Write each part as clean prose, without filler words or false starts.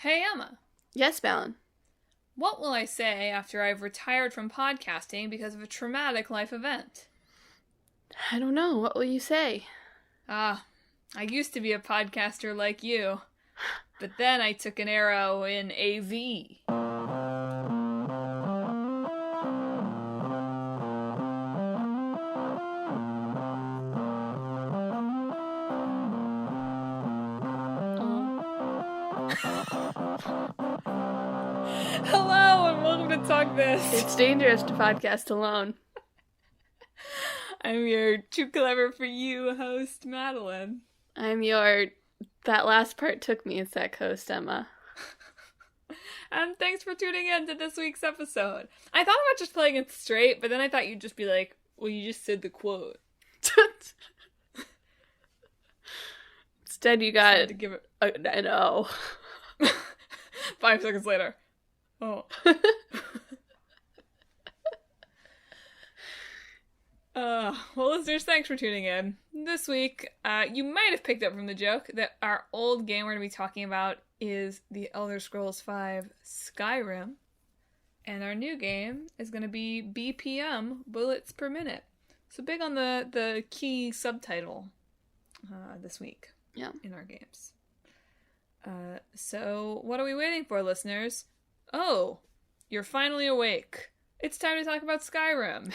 Hey, Emma. Yes, Balin. What will I say after I've retired from podcasting because of a traumatic life event? I don't know. What will you say? I used to be a podcaster like you, but then I took an arrow in AV. Hello and welcome to Talk This. It's dangerous to podcast alone. I'm your too clever for you host, Madeline. I'm your that last part took me a sec host, Emma. And thanks for tuning in to this week's episode. I thought about just playing it straight, but then I thought you'd just be like, well, you just said the quote. Instead, you got to give it an O. 5 seconds later. Oh. Well, listeners, thanks for tuning in. This week, you might have picked up from the joke that our old game we're going to be talking about is The Elder Scrolls V Skyrim. And our new game is going to be BPM, Bullets Per Minute. So big on the key subtitle this week in our games. So what are we waiting for, listeners? Oh, you're finally awake. It's time to talk about Skyrim.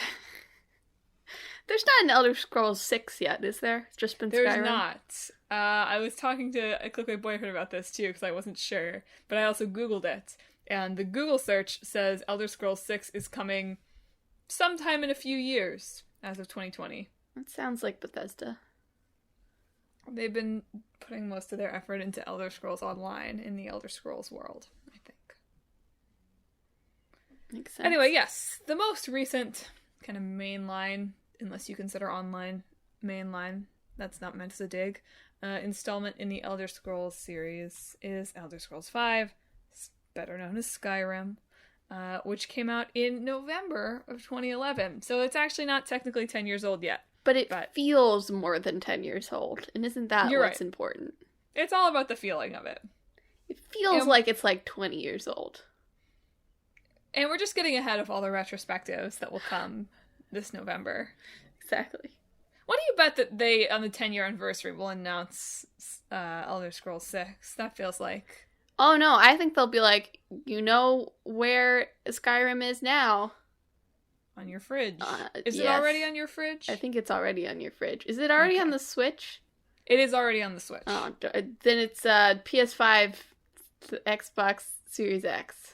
There's not an Elder Scrolls 6 yet, is there? It's just been Skyrim? There's not. I was talking to a Clickbait boyfriend about this too, because I wasn't sure. But I also Googled it. And the Google search says Elder Scrolls 6 is coming sometime in a few years, as of 2020. That sounds like Bethesda. They've been putting most of their effort into Elder Scrolls Online in the Elder Scrolls world, I think. Makes sense. Anyway, yes, the most recent kind of mainline, unless you consider online mainline, that's not meant as a dig, installment in the Elder Scrolls series is Elder Scrolls V, better known as Skyrim, which came out in November of 2011. So it's actually not technically 10 years old yet. But it feels more than 10 years old, and isn't that what's important? It's all about the feeling of it. It feels like it's like 20 years old. And we're just getting ahead of all the retrospectives that will come this November. Exactly. What do you bet that they, on the 10-year anniversary, will announce Elder Scrolls 6? That feels like... Oh no, I think they'll be like, you know where Skyrim is now? On your fridge. Is yes. it already on your fridge? I think it's already on your fridge. Is it already on the Switch? It is already on the Switch. Oh, then it's PS5, Xbox Series X.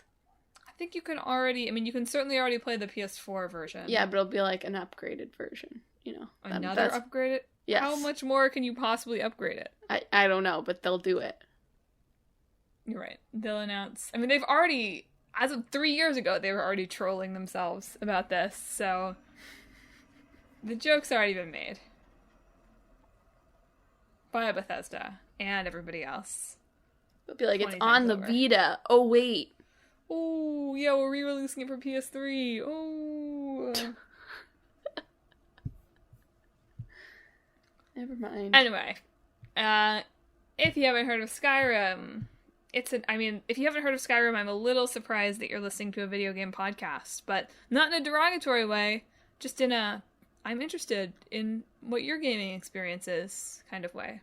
I think you can already, you can certainly already play the PS4 version. Yeah, but it'll be like an upgraded version, you know. Another upgraded? Yes. How much more can you possibly upgrade it? I don't know, but they'll do it. You're right. They'll announce. They've already, as of 3 years ago, they were already trolling themselves about this, so the joke's already been made. By Bethesda and everybody else. They'll be like, it's on the Vita. Oh, wait. Oh, yeah, we're re-releasing it for PS3. Oh. Never mind. Anyway, if you haven't heard of Skyrim, if you haven't heard of Skyrim, I'm a little surprised that you're listening to a video game podcast, but not in a derogatory way, just in a, I'm interested in what your gaming experience is kind of way.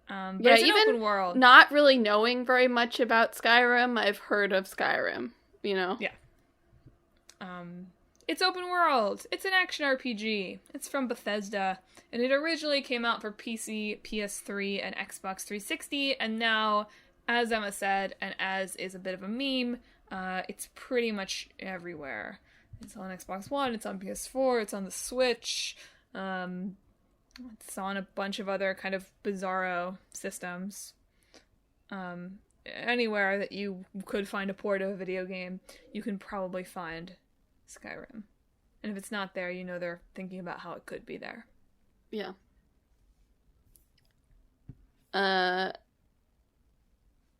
But it's an open world. Not really knowing very much about Skyrim, I've heard of Skyrim, you know? Yeah. It's open world. It's an action RPG. It's from Bethesda, and it originally came out for PC, PS3, and Xbox 360, and now, as Emma said, and as is a bit of a meme, it's pretty much everywhere. It's on Xbox One, it's on PS4, it's on the Switch, it's on a bunch of other kind of bizarro systems. Anywhere that you could find a port of a video game, you can probably find Skyrim. And if it's not there, you know they're thinking about how it could be there. Yeah.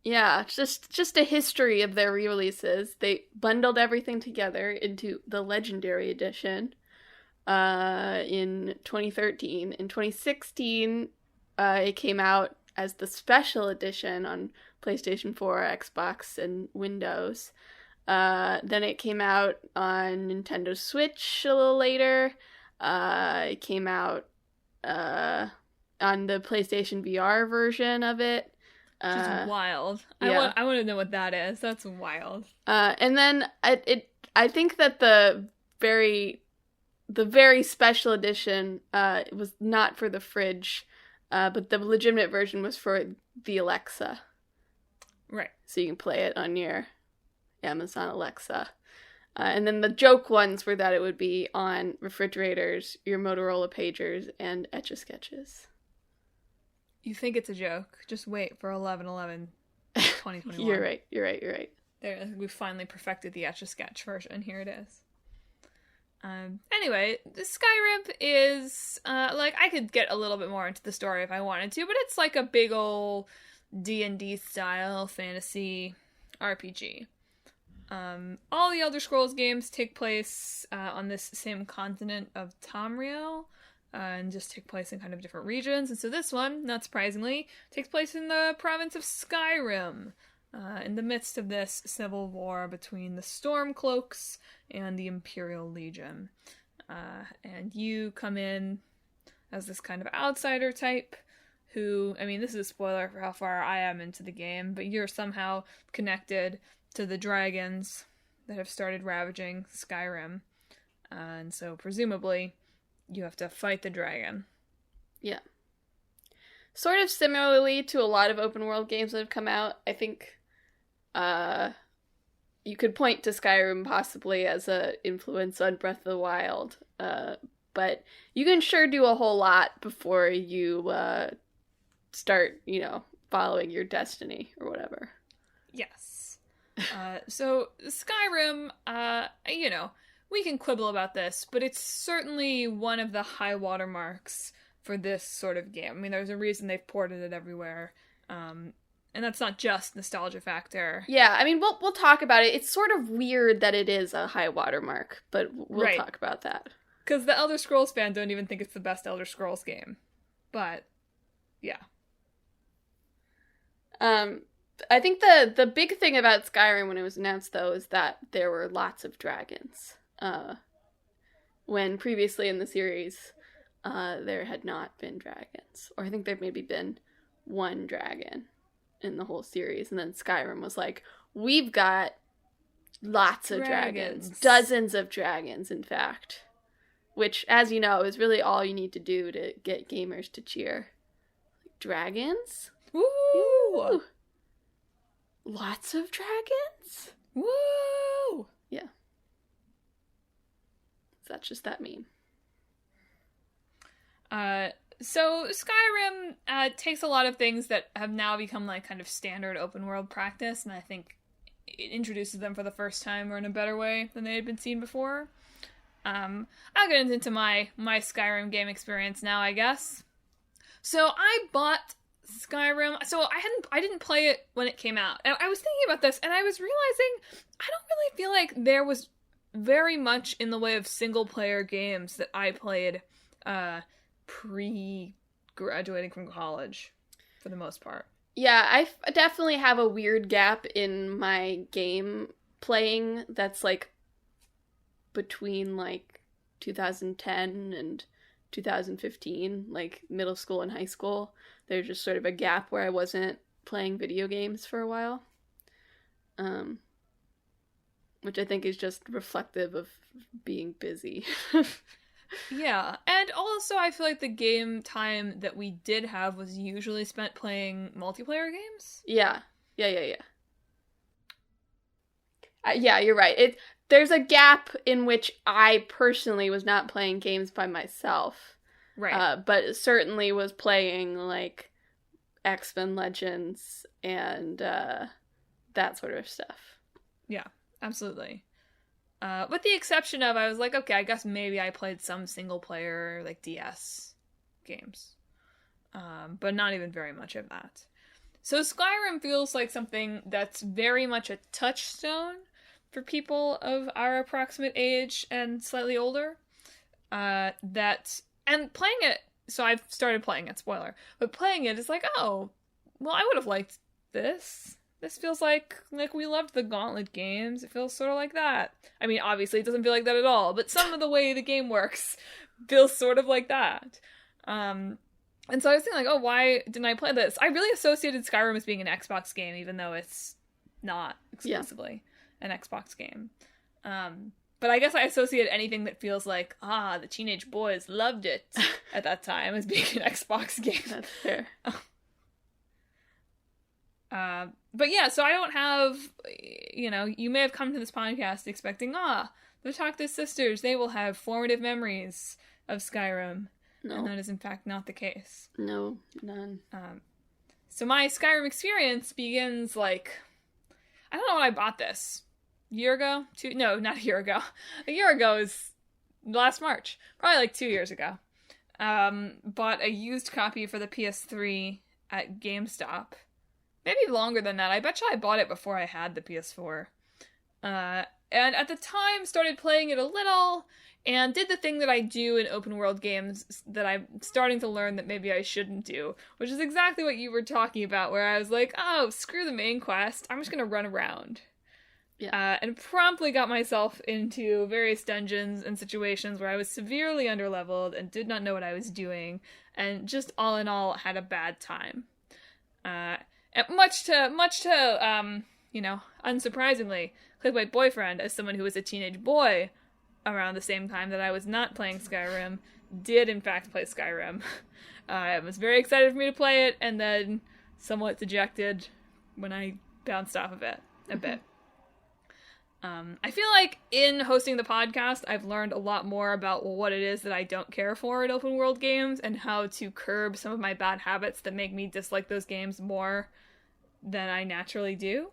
Yeah, just a history of their re-releases. They bundled everything together into the Legendary Edition in 2013. In 2016, it came out as the Special Edition on PlayStation 4, Xbox, and Windows. Then it came out on Nintendo Switch a little later. It came out on the PlayStation VR version of it. Just wild. Yeah. I want to know what that is. That's wild. And then I think that the very special edition was not for the fridge, but the legitimate version was for the Alexa. Right. So you can play it on your Amazon Alexa. And then the joke ones were that it would be on refrigerators, your Motorola pagers, and Etch-a-Sketches. You think it's a joke. Just wait for 11/11/2021. You're right. There, we finally perfected the Etch-a-Sketch version. Here it is. Anyway, the Skyrim is, I could get a little bit more into the story if I wanted to, but it's like a big ol' D&D style fantasy RPG. All the Elder Scrolls games take place on this same continent of Tamriel, and just take place in kind of different regions. And so this one, not surprisingly, takes place in the province of Skyrim, in the midst of this civil war between the Stormcloaks and the Imperial Legion. And you come in as this kind of outsider type who, I mean, this is a spoiler for how far I am into the game, but you're somehow connected to the dragons that have started ravaging Skyrim. And so presumably you have to fight the dragon. Yeah. Sort of similarly to a lot of open world games that have come out, I think you could point to Skyrim possibly as a influence on Breath of the Wild, but you can sure do a whole lot before you start, following your destiny or whatever. Yes. So Skyrim, we can quibble about this, but it's certainly one of the high water marks for this sort of game. I mean, there's a reason they've ported it everywhere. And that's not just nostalgia factor. Yeah, I mean, we'll talk about it. It's sort of weird that it is a high water mark, but we'll talk about that. Because the Elder Scrolls fans don't even think it's the best Elder Scrolls game. But, yeah. I think the big thing about Skyrim when it was announced, though, is that there were lots of dragons. When previously in the series, there had not been dragons. Or I think there maybe been one dragon in the whole series. And then Skyrim was like, we've got lots of dragons. Dozens of dragons, in fact. Which, as you know, is really all you need to do to get gamers to cheer. Dragons? Woo! Woo! Lots of dragons? Woo! Yeah. So that's just that meme. So Skyrim takes a lot of things that have now become like kind of standard open world practice, and I think it introduces them for the first time or in a better way than they had been seen before. I'll get into my Skyrim game experience now, I guess. So I bought Skyrim. So I didn't play it when it came out. And I was thinking about this, and I was realizing I don't really feel like there was very much in the way of single player games that I played pre-graduating from college, for the most part. Yeah, I definitely have a weird gap in my game playing that's like between like 2010 and 2015, like middle school and high school. There's just sort of a gap where I wasn't playing video games for a while. Which I think is just reflective of being busy. Yeah, and also I feel like the game time that we did have was usually spent playing multiplayer games. Yeah, yeah, you're right. There's a gap in which I personally was not playing games by myself. Right. But certainly was playing, like, X-Men Legends and that sort of stuff. Yeah, absolutely. With the exception of, I was like, okay, I guess maybe I played some single-player, like, DS games. But not even very much of that. So Skyrim feels like something that's very much a touchstone for people of our approximate age and slightly older. And playing it, so I've started playing it, spoiler, but playing it is like, oh, well, I would have liked this feels like we loved the Gauntlet games. It feels sort of like that. I mean, obviously it doesn't feel like that at all, but some of the way the game works feels sort of like that. And so I was thinking, like, oh, why didn't I play this? I really associated Skyrim as being an Xbox game, even though it's not exclusively an Xbox game. But I guess I associate anything that feels like, the teenage boys loved it at that time as being an Xbox game. That's fair. But yeah, so I don't have, you may have come to this podcast expecting, the Tactus sisters, they will have formative memories of Skyrim. No. And that is in fact not the case. No, none. So my Skyrim experience begins I don't know when I bought this. A year ago? No, not a year ago. A year ago is last March. Probably 2 years ago. Bought a used copy for the PS3 at GameStop. Maybe longer than that. I bet you I bought it before I had the PS4. And at the time started playing it a little and did the thing that I do in open world games that I'm starting to learn that maybe I shouldn't do, which is exactly what you were talking about, where I was like, oh, screw the main quest. I'm just going to run around. Yeah. And promptly got myself into various dungeons and situations where I was severely underleveled and did not know what I was doing, and just all in all had a bad time. And much to unsurprisingly, my boyfriend, as someone who was a teenage boy around the same time that I was not playing Skyrim, did in fact play Skyrim. It was very excited for me to play it, and then somewhat dejected when I bounced off of it a bit. I feel like in hosting the podcast, I've learned a lot more about what it is that I don't care for in open world games and how to curb some of my bad habits that make me dislike those games more than I naturally do.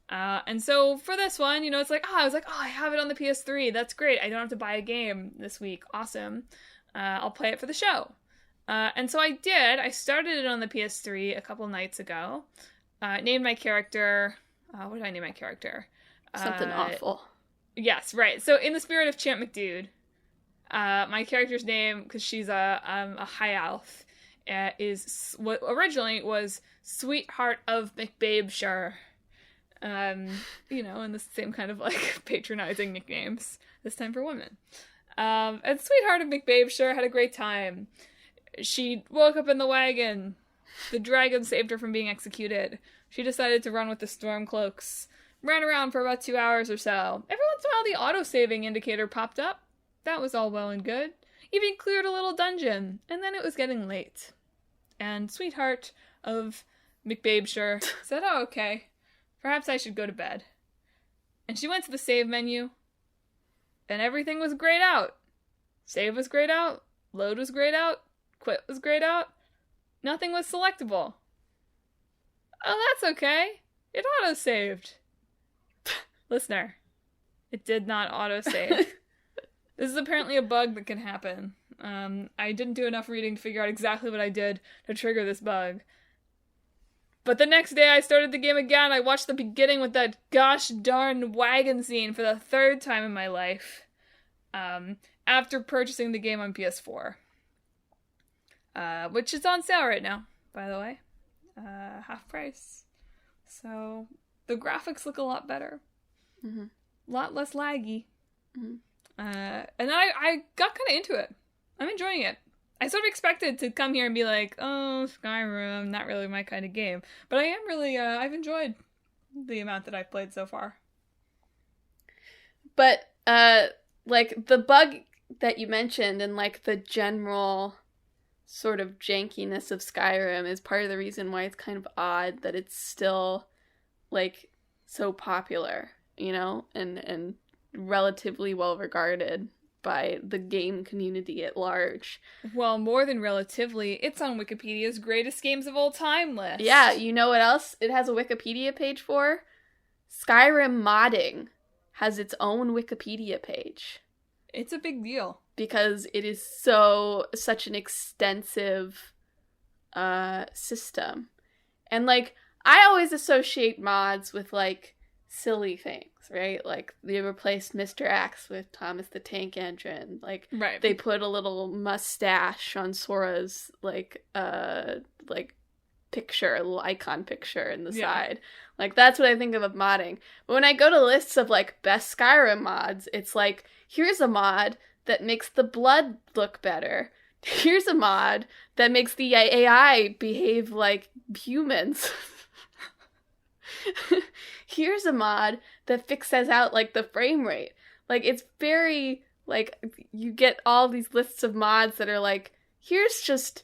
And so for this one, it's I have it on the PS3. That's great. I don't have to buy a game this week. Awesome. I'll play it for the show. And so I did. I started it on the PS3 a couple nights ago. Named my character... what did I name my character? Something awful. Yes, right. So in the spirit of Champ McDude, my character's name, because she's a high elf, is what originally was Sweetheart of McBabeshire. In the same kind of patronizing nicknames, this time for women. And Sweetheart of McBabeshire had a great time. She woke up in the wagon. The dragon saved her from being executed. She decided to run with the Stormcloaks. Ran around for about 2 hours or so. Every once in a while the auto-saving indicator popped up. That was all well and good. Even cleared a little dungeon. And then it was getting late. And Sweetheart of McBabeshire said, oh, okay. Perhaps I should go to bed. And she went to the save menu. And everything was grayed out. Save was grayed out. Load was grayed out. Quit was grayed out. Nothing was selectable. Oh, that's okay. It auto-saved. Listener, it did not autosave. This is apparently a bug that can happen. I didn't do enough reading to figure out exactly what I did to trigger this bug. But the next day I started the game again. I watched the beginning with that gosh darn wagon scene for the third time in my life. After purchasing the game on PS4. Which is on sale right now, by the way. Half price. So the graphics look a lot better. Mm-hmm. A lot less laggy. Mm-hmm. And then I got kind of into it. I'm enjoying it. I sort of expected to come here and be like, oh, Skyrim, not really my kind of game. But I am really, I've enjoyed the amount that I've played so far. But, the bug that you mentioned and, the general sort of jankiness of Skyrim is part of the reason why it's kind of odd that it's still, so popular, and relatively well regarded by the game community at large. Well, more than relatively, it's on Wikipedia's greatest games of all time list. Yeah, you know what else it has a Wikipedia page for? Skyrim modding has its own Wikipedia page. It's a big deal. Because it is such an extensive system. And, I always associate mods with, silly things, right? They replaced Mr. X with Thomas the Tank Engine. Right. They put a little mustache on Sora's, picture, a little icon picture in the side. Like, that's what I think of modding. But when I go to lists of, like, best Skyrim mods, it's like, here's a mod that makes the blood look better. Here's a mod that makes the AI behave like humans. Here's a mod that fixes out, like, the frame rate. Like, it's very, like, you get all these lists of mods that are like, here's just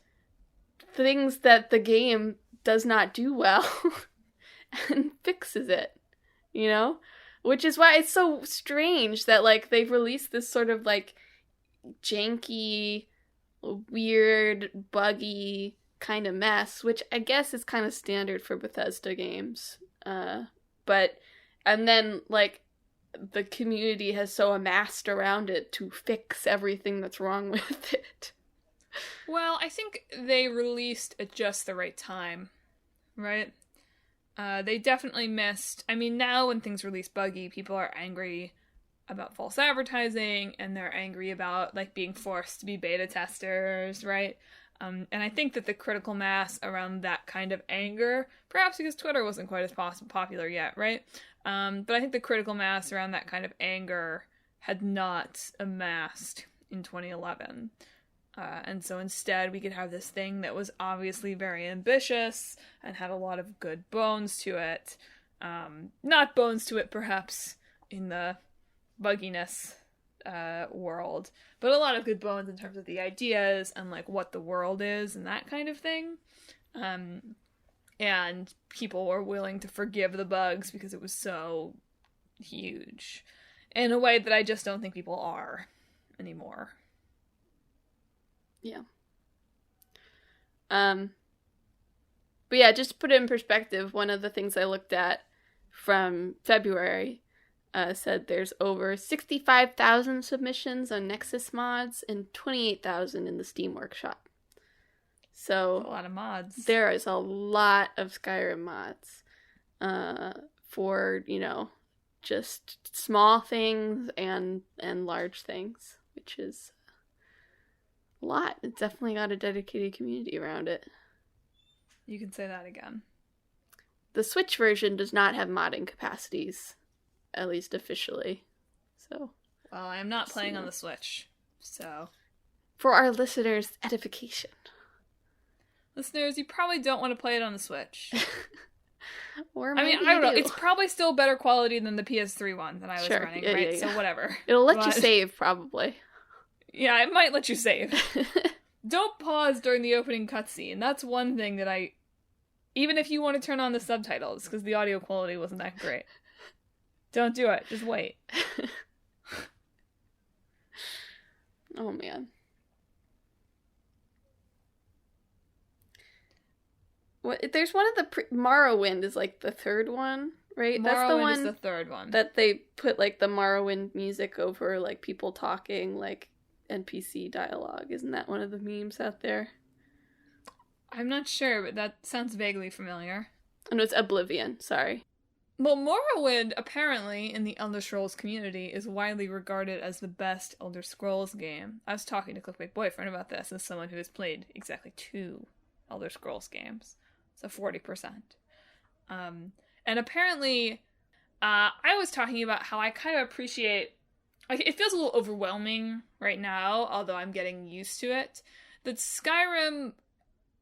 things that the game does not do well and fixes it, you know? Which is why it's so strange that, like, they've released this sort of, like, janky, weird, buggy kind of mess, which I guess is kind of standard for Bethesda games. And then, like, the community has so amassed around it to fix everything that's wrong with it. Well, I think they released at just the right time, right? They definitely missed. I mean, now when things release buggy, people are angry about false advertising, and they're angry about, like, being forced to be beta testers, right? And I think that the critical mass around that kind of anger, perhaps because Twitter wasn't quite as popular yet, right? But I think the critical mass around that kind of anger had not amassed in 2011. And so instead we could have this thing that was obviously very ambitious and had a lot of good bones to it. Not bones to it, perhaps, in the bugginess world, but a lot of good bones in terms of the ideas and, like, what the world is and that kind of thing. And people were willing to forgive the bugs because it was so huge in a way that I just don't think people are anymore. Yeah. But yeah, just to put it in perspective, one of the things I looked at from February said there's over 65,000 submissions on Nexus mods and 28,000 in the Steam Workshop. So that's a lot of mods. There is a lot of Skyrim mods for, you know, just small things and large things, which is a lot. It's definitely got a dedicated community around it. You can say that again. The Switch version does not have modding capacities, at least officially. So, well, I'm not playing on the Switch, so for our listeners' edification. Listeners, you probably don't want to play it on the Switch. Or I mean, I don't know. It's probably still better quality than the PS3 one that I was running, right? Yeah. So whatever. It'll let you save, probably. Yeah, it might let you save. Don't pause during the opening cutscene. That's one thing that even if you want to turn on the subtitles, because the audio quality wasn't that great. Don't do it. Just wait. Oh, man. There's one of the Morrowind is, like, the third one, right? That's the one. Is the third one that they put, like, the Morrowind music over, like, people talking, like, NPC dialogue. Isn't that one of the memes out there? I'm not sure, but that sounds vaguely familiar. Oh, no, it's Oblivion. Sorry. Well, Morrowind, apparently, in the Elder Scrolls community, is widely regarded as the best Elder Scrolls game. I was talking to Clickbait Boyfriend about this as someone who has played exactly 2 Elder Scrolls games. So 40%. And apparently, I was talking about how I kind of appreciate, like, it feels a little overwhelming right now, although I'm getting used to it, that Skyrim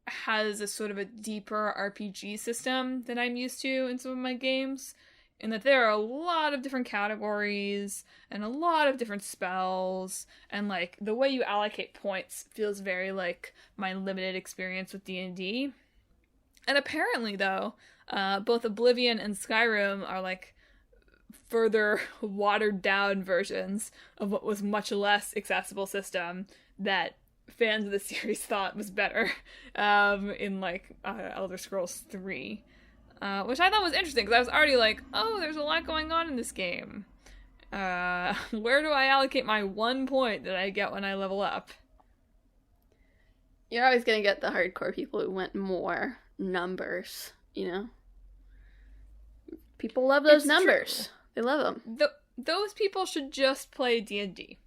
has a sort of a deeper RPG system than I'm used to in some of my games, in that there are a lot of different categories and a lot of different spells, and, like, the way you allocate points feels very like my limited experience with D&D. And apparently, though, both Oblivion and Skyrim are, like, further watered-down versions of what was much less accessible system that fans of the series thought was better in, like, Elder Scrolls 3. Which I thought was interesting, because I was already like, oh, there's a lot going on in this game. Where do I allocate my 1 point that I get when I level up? You're always gonna get the hardcore people who want more numbers, you know? People love those numbers. True. They love them. Those people should just play D&D.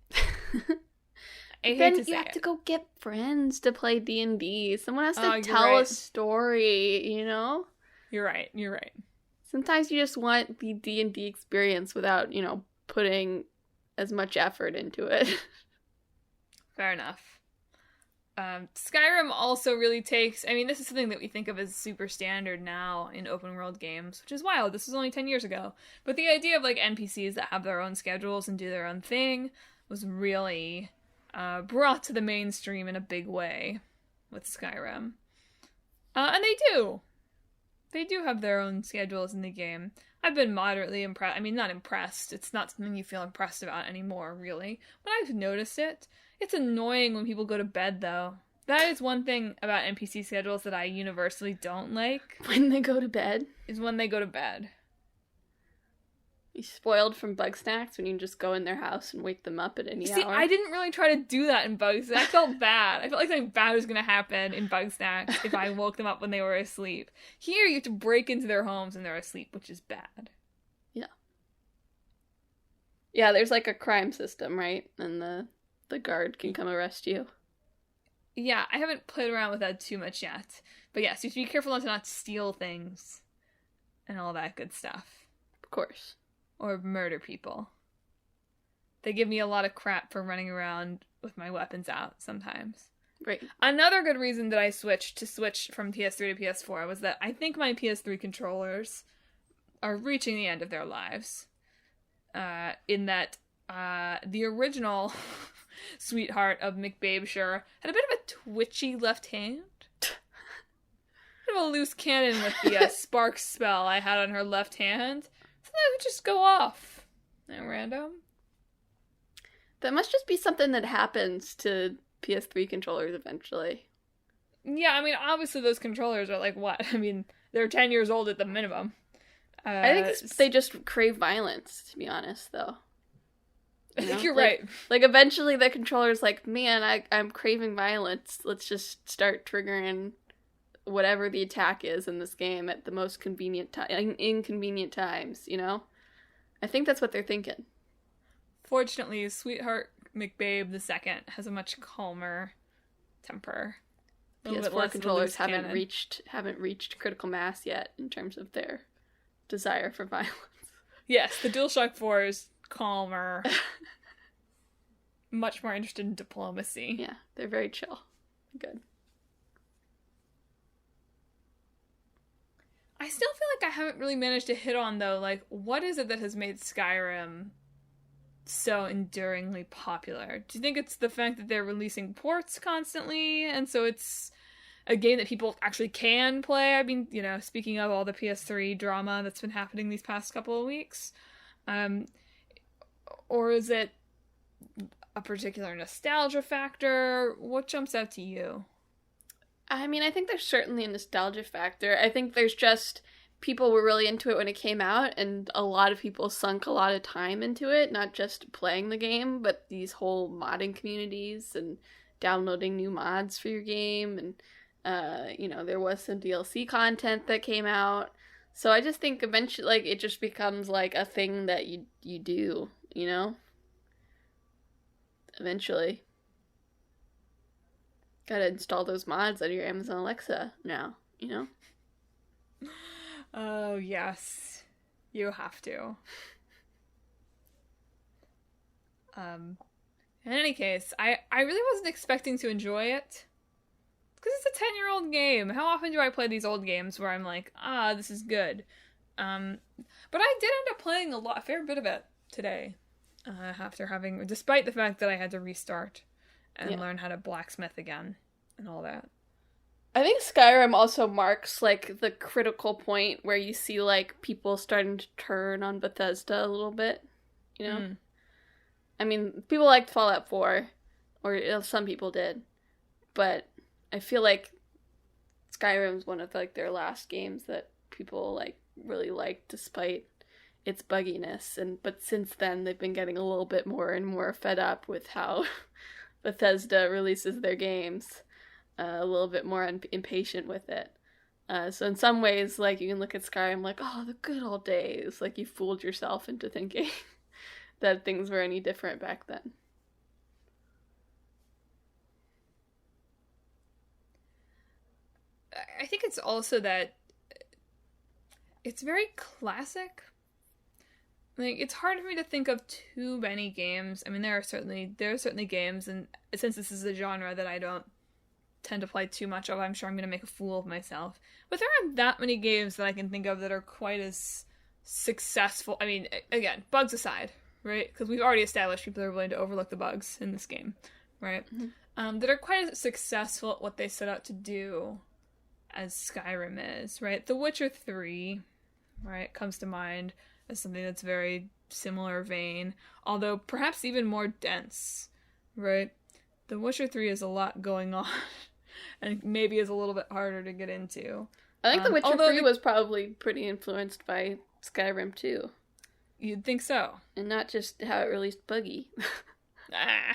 I hate then to say you have it. to go get friends to play D&D. Someone has to Oh, you're tell a right. story, you know? You're right. You're right. Sometimes you just want the D&D experience without, putting as much effort into it. Fair enough. Skyrim also really takes... I mean, this is something that we think of as super standard now in open world games, which is wild. This was only 10 years ago. But the idea of, like, NPCs that have their own schedules and do their own thing was really brought to the mainstream in a big way with Skyrim. And they do. They do have their own schedules in the game. I've been moderately impressed. I mean, not impressed. It's not something you feel impressed about anymore, really. But I've noticed it. It's annoying when people go to bed, though. That is one thing about NPC schedules that I universally don't like. When they go to bed? Is when they go to bed. You spoiled from bug snacks when you just go in their house and wake them up at any See, hour? I didn't really try to do that in Bugsnax. I felt bad. I felt like something bad was going to happen in Bugsnax if I woke them up when they were asleep. Here, you have to break into their homes when they're asleep, which is bad. Yeah. Yeah, there's like a crime system, right? And the guard can come arrest you. Yeah, I haven't played around with that too much yet. But yes, you have to be careful not to not steal things and all that good stuff. Of course. Or murder people. They give me a lot of crap for running around with my weapons out sometimes. Right. Another good reason that I switched from PS3 to PS4 was that I think my PS3 controllers are reaching the end of their lives. In that the original sweetheart of McBabeshire had a bit of a twitchy left hand. Bit of a loose cannon with the spark spell I had on her left hand. Sometimes it would just go off at random. That must just be something that happens to PS3 controllers eventually. Yeah, I mean, obviously those controllers are like, what? I mean, they're 10 years old at the minimum. I think they just crave violence, to be honest, though. I think you're right. Like, eventually the controller's like, man, I'm craving violence. Let's just start triggering whatever the attack is in this game at the most inconvenient times, you know? I think that's what they're thinking. Fortunately, Sweetheart McBabe II has a much calmer temper. PS4 controllers haven't reached critical mass yet in terms of their desire for violence. Yes, the DualShock 4 is calmer. Much more interested in diplomacy. Yeah, they're very chill. Good. I still feel like I haven't really managed to hit on, though, like, what is it that has made Skyrim so enduringly popular? Do you think it's the fact that they're releasing ports constantly, and so it's a game that people actually can play? I mean, speaking of all the PS3 drama that's been happening these past couple of weeks, or is it a particular nostalgia factor? What jumps out to you? I mean, I think there's certainly a nostalgia factor. I think there's just people were really into it when it came out, and a lot of people sunk a lot of time into it, not just playing the game, but these whole modding communities and downloading new mods for your game, and there was some DLC content that came out. So I just think eventually, like, it just becomes like a thing that you do, you know? Eventually. Gotta install those mods on your Amazon Alexa now, you know? Oh, yes. You have to. In any case, I really wasn't expecting to enjoy it. Because it's a 10-year-old game. How often do I play these old games where I'm like, this is good? But I did end up playing a fair bit of it today. Despite the fact that I had to restart and learn how to blacksmith again and all that. I think Skyrim also marks, like, the critical point where you see, like, people starting to turn on Bethesda a little bit, you know? Mm. I mean, people liked Fallout 4, or some people did, but I feel like Skyrim's one of, like, their last games that people, like, really liked despite its bugginess, but since then they've been getting a little bit more and more fed up with how Bethesda releases their games, a little bit more impatient with it. So in some ways, like, you can look at Skyrim like, oh, the good old days. Like, you fooled yourself into thinking that things were any different back then. think it's also that it's very classic. Like, it's hard for me to think of too many games. I mean, there are certainly games, and since this is a genre that I don't tend to play too much of, I'm sure I'm going to make a fool of myself. But there aren't that many games that I can think of that are quite as successful. I mean, again, bugs aside, right? Because we've already established people are willing to overlook the bugs in this game, right? Mm-hmm. That are quite as successful at what they set out to do as Skyrim is, right? The Witcher 3, right, comes to mind as something that's very similar vein, although perhaps even more dense, right? The Witcher 3 has a lot going on, and maybe is a little bit harder to get into. I think The Witcher 3 was probably pretty influenced by Skyrim, too. You'd think so. And not just how it released Buggy. Yeah.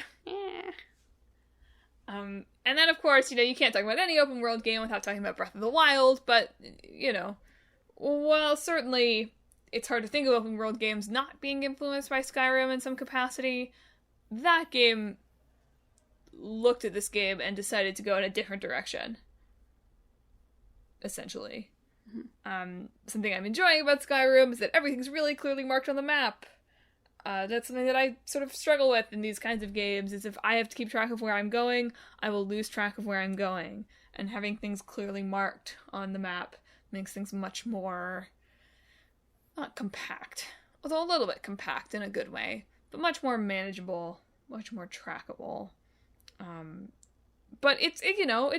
And then, of course, you can't talk about any open world game without talking about Breath of the Wild, but, well, certainly it's hard to think of open world games not being influenced by Skyrim in some capacity. That game looked at this game and decided to go in a different direction, essentially. Mm-hmm. Something I'm enjoying about Skyrim is that everything's really clearly marked on the map. That's something that I sort of struggle with in these kinds of games, is if I have to keep track of where I'm going, I will lose track of where I'm going. And having things clearly marked on the map makes things much more, not compact, although a little bit compact in a good way, but much more manageable, much more trackable. But it's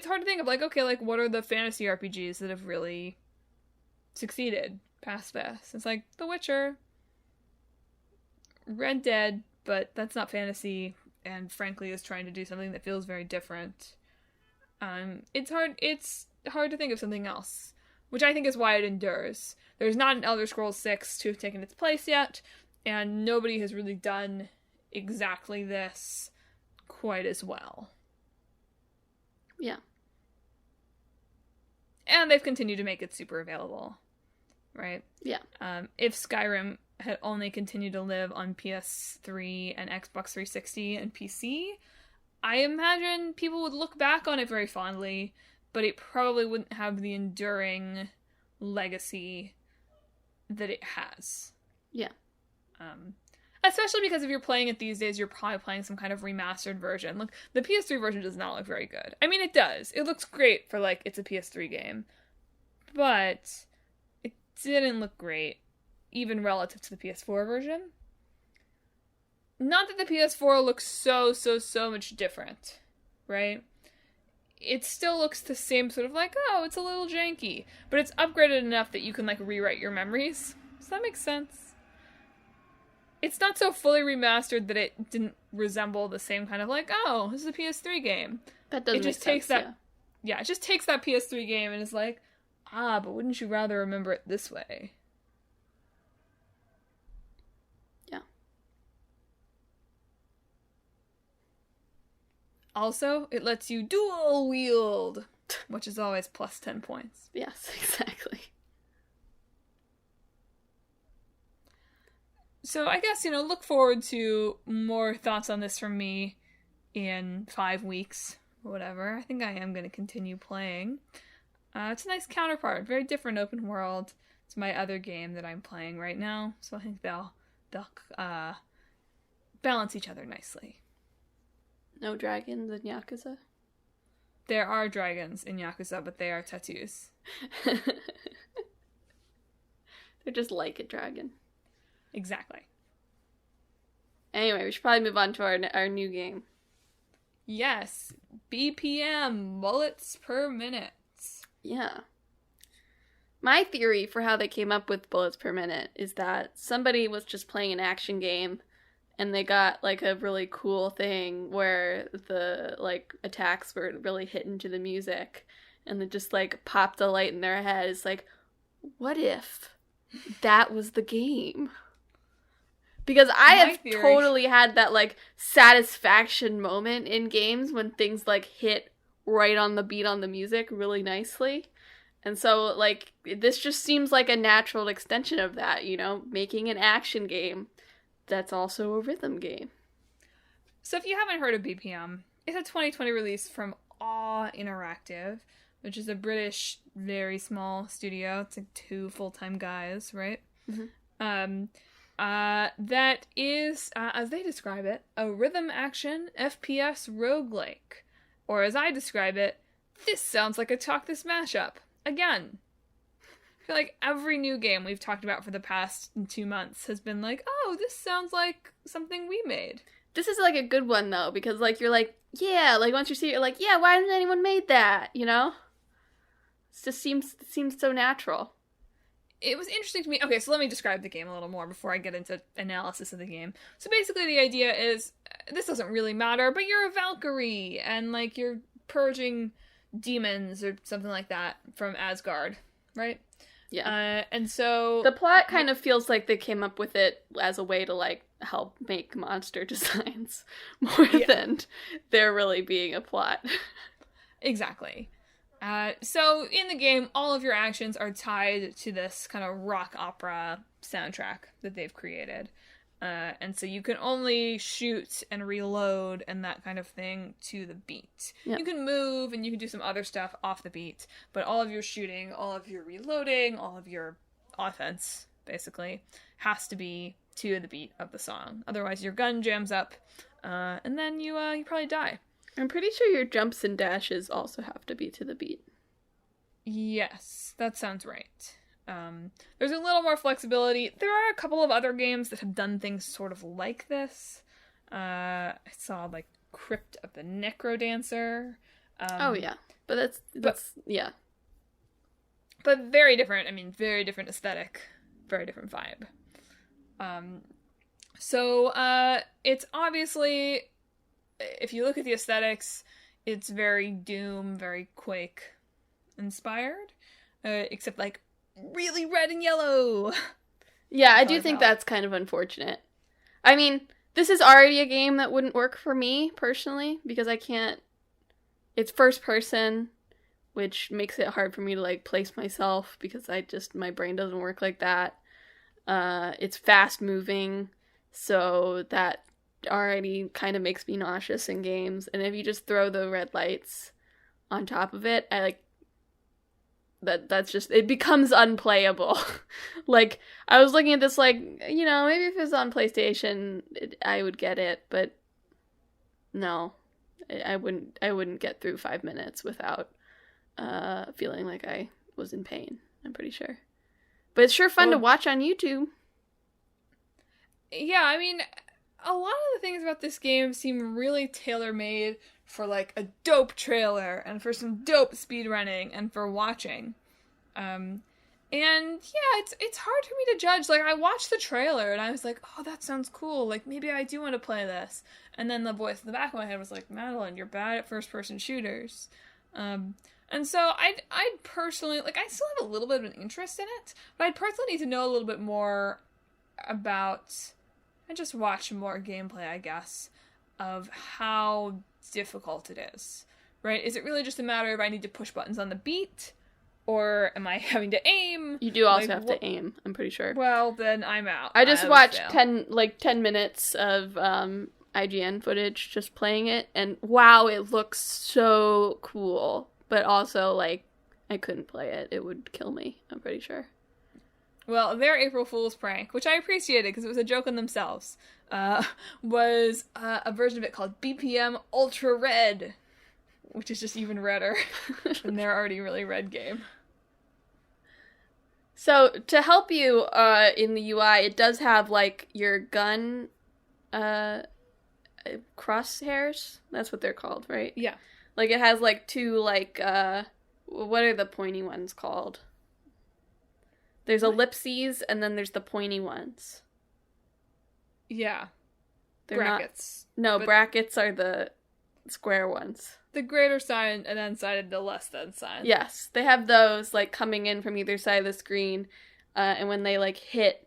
hard to think of, what are the fantasy RPGs that have really succeeded past this? It's like The Witcher, Red Dead, but that's not fantasy, and frankly is trying to do something that feels very different. It's hard to think of something else, which I think is why it endures. There's not an Elder Scrolls 6 to have taken its place yet, and nobody has really done exactly this quite as well. Yeah. And they've continued to make it super available, right? Yeah. If Skyrim had only continued to live on PS3 and Xbox 360 and PC, I imagine people would look back on it very fondly, but it probably wouldn't have the enduring legacy that it has. Yeah. Especially because if you're playing it these days, you're probably playing some kind of remastered version. Look, the PS3 version does not look very good. I mean, it does. It looks great for, it's a PS3 game. But it didn't look great, even relative to the PS4 version. Not that the PS4 looks so much different, right? It still looks the same sort of it's a little janky. But it's upgraded enough that you can, rewrite your memories. Does that make sense? It's not so fully remastered that it didn't resemble the same kind of this is a PS3 game. That doesn't make sense, it just takes that PS3 game and is but wouldn't you rather remember it this way? Yeah. Also, it lets you dual wield, which is always plus 10 points. Yes, exactly. So I guess, look forward to more thoughts on this from me in 5 weeks or whatever. I think I am going to continue playing. It's a nice counterpart, very different open world. It's my other game that I'm playing right now, so I think they'll balance each other nicely. No dragons in Yakuza? There are dragons in Yakuza, but they are tattoos. They're just like a dragon. Exactly. Anyway, we should probably move on to our new game. Yes. BPM, bullets per minute. Yeah. My theory for how they came up with bullets per minute is that somebody was just playing an action game and they got a really cool thing where the attacks were really hitting to the music and they just popped a light in their head. It's what if that was the game? Because I have totally had that, satisfaction moment in games when things, hit right on the beat on the music really nicely. And so, this just seems like a natural extension of that, making an action game that's also a rhythm game. So if you haven't heard of BPM, it's a 2020 release from Awe Interactive, which is a British very small studio. It's like 2 full-time guys, right? Mm-hmm. That is, as they describe it, a rhythm action FPS roguelike. Or as I describe it, this sounds like a Talk This mashup. Again. I feel like every new game we've talked about for the past 2 months has been like, oh, this sounds like something we made. This is, like, a good one, though, because, like, you're like, yeah, like, once you see it, you're like, yeah, why hasn't anyone made that, you know? It just seems so natural. It was interesting to me. Okay, so let me describe the game a little more before I get into analysis of the game. So basically the idea is, this doesn't really matter, but you're a Valkyrie, and, like, you're purging demons or something like that from Asgard, right? Yeah. And so... The plot kind of feels like they came up with it as a way to, like, help make monster designs more than there really being a plot. Exactly. So in the game, all of your actions are tied to this kind of rock opera soundtrack that they've created. And so you can only shoot and reload and that kind of thing to the beat. Yep. You can move and you can do some other stuff off the beat, but all of your shooting, all of your reloading, all of your offense, basically, has to be to the beat of the song. Otherwise your gun jams up, and then you probably die. I'm pretty sure your jumps and dashes also have to be to the beat. Yes, that sounds right. There's a little more flexibility. There are a couple of other games that have done things sort of like this. I saw, like, Crypt of the Necrodancer. Oh, yeah. But that's yeah. But very different. I mean, very different aesthetic. Very different vibe. So it's obviously, if you look at the aesthetics, it's very Doom, very Quake inspired. Except, like, really red and yellow. Yeah, I do think that's kind of unfortunate. I mean, this is already a game that wouldn't work for me, personally, because I can't... It's first person, which makes it hard for me to, like, place myself, because my brain doesn't work like that. It's fast moving, so that already kind of makes me nauseous in games, and if you just throw the red lights on top of it, that's just, it becomes unplayable. Like, I was looking at this like, you know, maybe if it was on PlayStation, I would get it, but no, I wouldn't get through 5 minutes without feeling like I was in pain, I'm pretty sure. But it's sure fun to watch on YouTube. Yeah, I mean, a lot of the things about this game seem really tailor-made for, like, a dope trailer, and for some dope speedrunning, and for watching. And, yeah, it's hard for me to judge. Like, I watched the trailer, and I was like, oh, that sounds cool. Like, maybe I do want to play this. And then the voice in the back of my head was like, Madeline, you're bad at first-person shooters. And so I'd personally, like, I still have a little bit of an interest in it, but I'd personally need to know a little bit more about, and just watch more gameplay, I guess, of how difficult it is, right? Is it really just a matter of I need to push buttons on the beat, or am I having to aim? You do also have to aim, I'm pretty sure. Well, then I'm out. I just watched 10 minutes of IGN footage just playing it, and wow, it looks so cool. But also, like, I couldn't play it. It would kill me, I'm pretty sure. Well, their April Fool's prank, which I appreciated because it was a joke on themselves, was a version of it called BPM Ultra Red, which is just even redder than their already really red game. So, to help you in the UI, it does have, like, your gun crosshairs. That's what they're called, right? Yeah. Like, it has, like, 2, like, what are the pointy ones called? There's ellipses, and then there's the pointy ones. Yeah. They're brackets. Brackets are the square ones. The greater sign, and then side the less than sign. Yes. They have those, like, coming in from either side of the screen, and when they, like, hit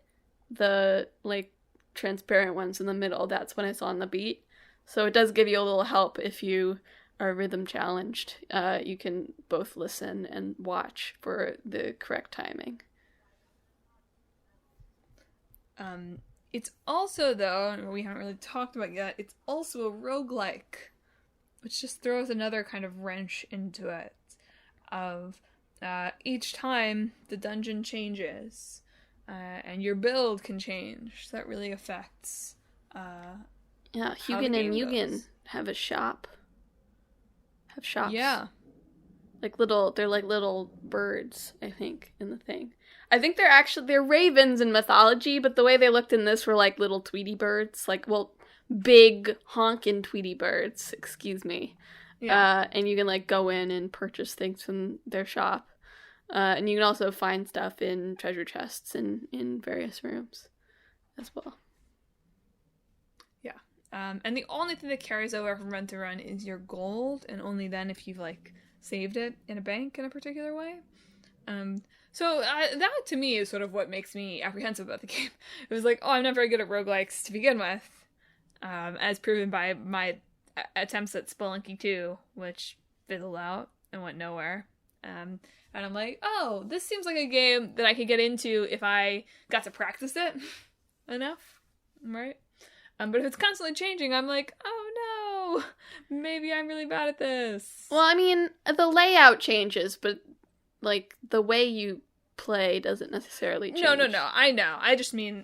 the, like, transparent ones in the middle, that's when it's on the beat. So it does give you a little help if you are rhythm challenged. You can both listen and watch for the correct timing. It's also, though, and we haven't really talked about yet, it's also a roguelike, which just throws another kind of wrench into it of, each time the dungeon changes, and your build can change. So that really affects Yeah, how the Hugin and game Mugen goes. have shops. Yeah. They're like little birds, I think, in the thing. I think they're ravens in mythology, but the way they looked in this were like little Tweety birds, big honkin' Tweety birds, excuse me. Yeah. And you can like go in and purchase things from their shop. And you can also find stuff in treasure chests in various rooms as well. And the only thing that carries over from run to run is your gold, and only then if you've like saved it in a bank in a particular way. So that to me is sort of what makes me apprehensive about the game. It was like, oh, I'm not very good at roguelikes to begin with, as proven by my attempts at Spelunky 2, which fizzled out and went nowhere. And I'm like, oh, this seems like a game that I could get into if I got to practice it enough, right? But if it's constantly changing, I'm like, oh no, maybe I'm really bad at this. Well, I mean, the layout changes, but like the way you play doesn't necessarily change. No, I know. I just mean,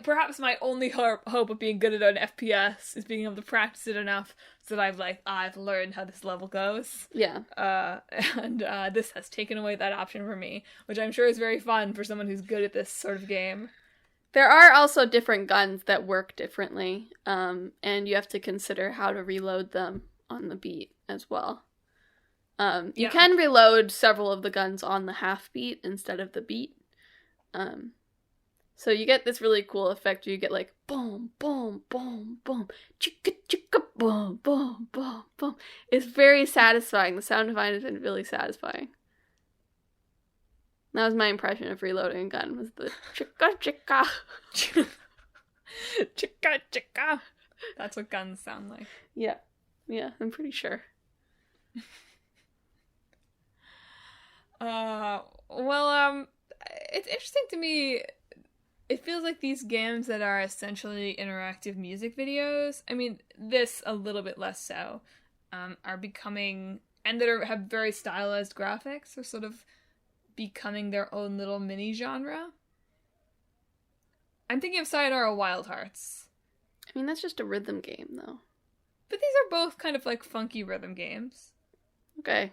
perhaps my only hope of being good at an FPS is being able to practice it enough so that I've learned how this level goes. Yeah. And this has taken away that option for me, which I'm sure is very fun for someone who's good at this sort of game. There are also different guns that work differently, and you have to consider how to reload them on the beat as well. You can reload several of the guns on the half beat instead of the beat. So you get this really cool effect where you get like boom, boom, boom, boom, chicka, chicka, boom, boom, boom, boom. It's very satisfying. The sound design has been really satisfying. That was my impression of reloading a gun, was the chicka chicka. Chicka chicka. That's what guns sound like. Yeah, I'm pretty sure. It's interesting to me. It feels like these games that are essentially interactive music videos, I mean, this a little bit less so, are becoming, and that have very stylized graphics, are sort of becoming their own little mini genre. I'm thinking of Sayonara Wild Hearts. I mean, that's just a rhythm game, though. But these are both kind of like funky rhythm games. Okay,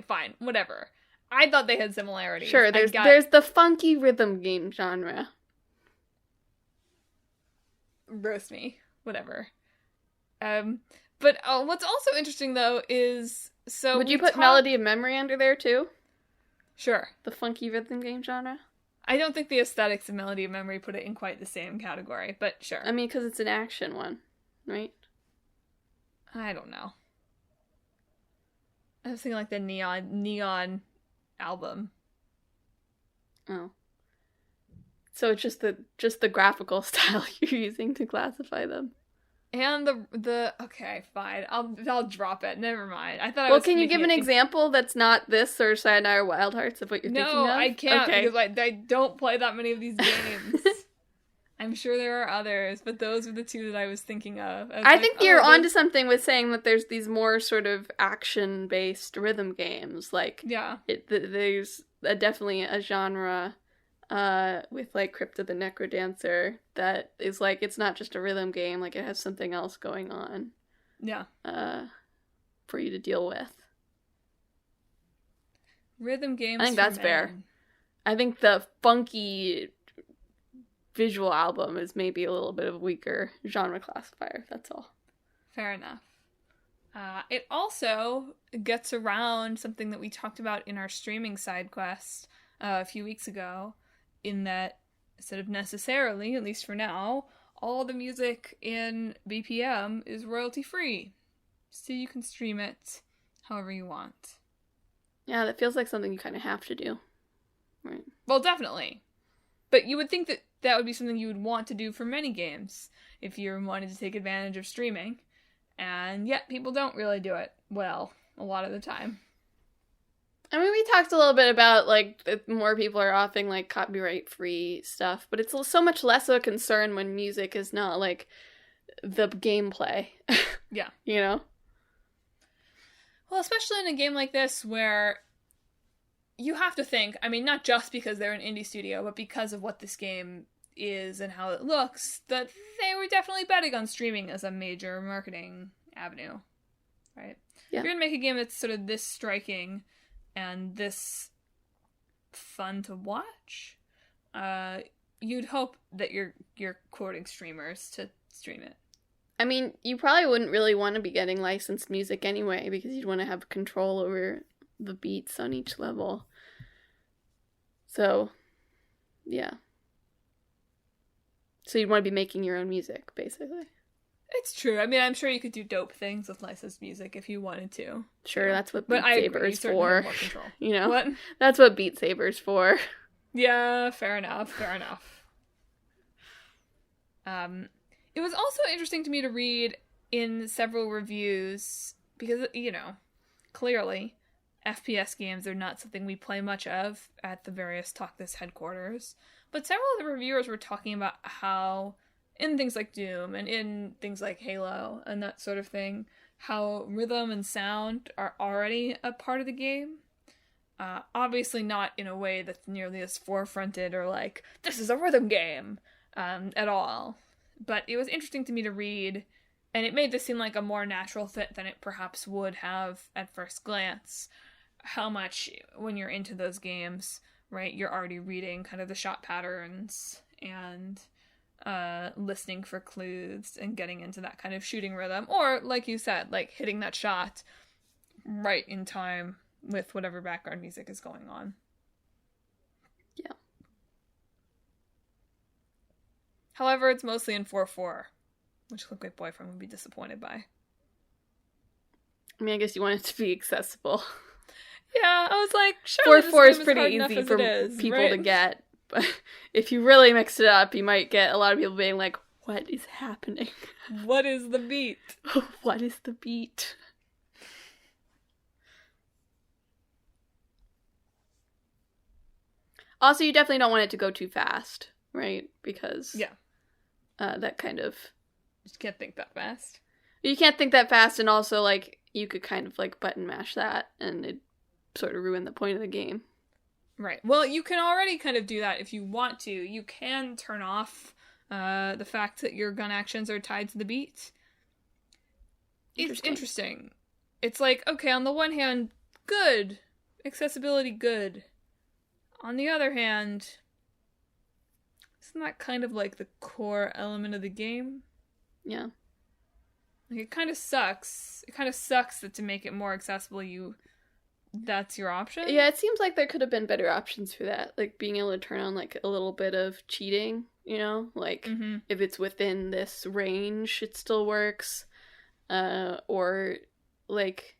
fine, whatever. I thought they had similarities. Sure, there's the funky rhythm game genre. Roast me. Whatever. But what's also interesting, though, is... Would you put Melody of Memory under there, too? Sure. The funky rhythm game genre? I don't think the aesthetics of Melody of Memory put it in quite the same category, but sure. I mean, because it's an action one, right? I don't know. I was thinking like the neon album. Oh. So it's just the graphical style you're using to classify them. And the okay, fine. I'll drop it. Never mind. I thought. Well, can you give an example that's not this or Sayonara Wild Hearts of what you're thinking of? No, I can't, okay. because I don't play that many of these games. I'm sure there are others, but those are the two that I was thinking of. I think you're onto something with saying that there's these more sort of action-based rhythm games. Like, yeah, there's definitely a genre with like Crypta the Necrodancer that is like, it's not just a rhythm game, like it has something else going on. Yeah. For you to deal with. Rhythm games. I think that's fair. I think the funky visual album is maybe a little bit of a weaker genre classifier, that's all. Fair enough. It also gets around something that we talked about in our streaming side quest a few weeks ago, in that instead of necessarily, at least for now, all the music in BPM is royalty free. So you can stream it however you want. Yeah, that feels like something you kind of have to do. Right. Well, definitely. But you would think that that would be something you would want to do for many games if you wanted to take advantage of streaming. And yet people don't really do it well a lot of the time. I mean, we talked a little bit about, like, that more people are offering, like, copyright-free stuff, but it's so much less of a concern when music is not, like, the gameplay. Yeah. You know? Well, especially in a game like this where you have to think, I mean, not just because they're an indie studio, but because of what this game is and how it looks, that they were definitely betting on streaming as a major marketing avenue, right? Yeah. If you're gonna make a game that's sort of this striking and this fun to watch, you'd hope that you're quoting streamers to stream it. I mean, you probably wouldn't really want to be getting licensed music anyway, because you'd want to have control over the beats on each level. So, yeah. So you'd want to be making your own music, basically. It's true. I mean, I'm sure you could do dope things with licensed music if you wanted to. Sure, that's what Beat Saber's for. More control. You know? What? That's what Beat Saber's for. Yeah, fair enough. It was also interesting to me to read in several reviews, because, you know, clearly, FPS games are not something we play much of at the various Talk This headquarters, but several of the reviewers were talking about how, in things like Doom, and in things like Halo, and that sort of thing, how rhythm and sound are already a part of the game. Obviously not in a way that's nearly as forefronted or like, this is a rhythm game, at all. But it was interesting to me to read, and it made this seem like a more natural fit than it perhaps would have at first glance. How much, when you're into those games, right, you're already reading kind of the shot patterns and listening for clues and getting into that kind of shooting rhythm. Or, like you said, like hitting that shot right in time with whatever background music is going on. Yeah. However, it's mostly in 4:4, which Click Wait Boyfriend would be disappointed by. I mean, I guess you want it to be accessible. Yeah, I was like, sure. 4:4 is pretty easy for people to get, but if you really mix it up, you might get a lot of people being like, what is happening? What is the beat? What is the beat? Also, you definitely don't want it to go too fast, right? Because that kind of... You can't think that fast. You can't think that fast, and also, like, you could kind of, like, button mash that, and it'd sort of ruin the point of the game. Right. Well, you can already kind of do that if you want to. You can turn off the fact that your gun actions are tied to the beat. It's interesting. It's like, okay, on the one hand, good. Accessibility, good. On the other hand, isn't that kind of like the core element of the game? Yeah. Like, it kind of sucks. It kind of sucks that to make it more accessible, that's your option? Yeah, it seems like there could have been better options for that. Like, being able to turn on, like, a little bit of cheating, you know? Like, if it's within this range, it still works. Or, like,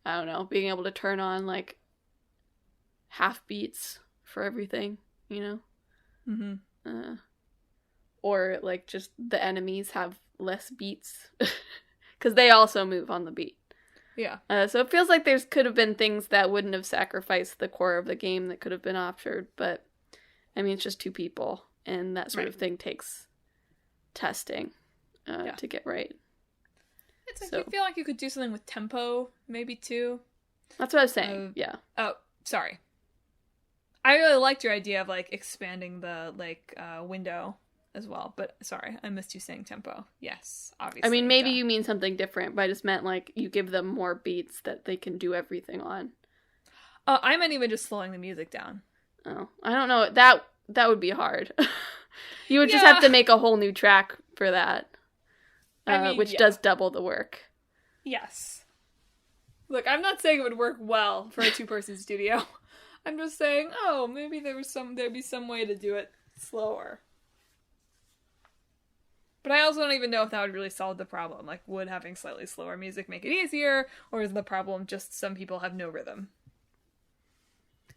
I don't know, being able to turn on, like, half beats for everything, you know? Or, like, just the enemies have less beats. Because they also move on the beat. Yeah. So it feels like there could have been things that wouldn't have sacrificed the core of the game that could have been altered, but, I mean, it's just two people, and that sort of thing takes testing to get right. It's like, you feel like you could do something with tempo, maybe, too. That's what I was saying, yeah. Oh, sorry. I really liked your idea of, like, expanding the, like, window as well, but sorry, I missed you saying tempo. Yes, obviously. I mean, maybe you mean something different, but I just meant, like, you give them more beats that they can do everything on. I meant even just slowing the music down. Oh, I don't know. That would be hard. You would just have to make a whole new track for that, which does double the work. Yes. Look, I'm not saying it would work well for a two-person studio. I'm just saying, maybe there'd be some way to do it slower. But I also don't even know if that would really solve the problem. Like, would having slightly slower music make it easier? Or is the problem just some people have no rhythm?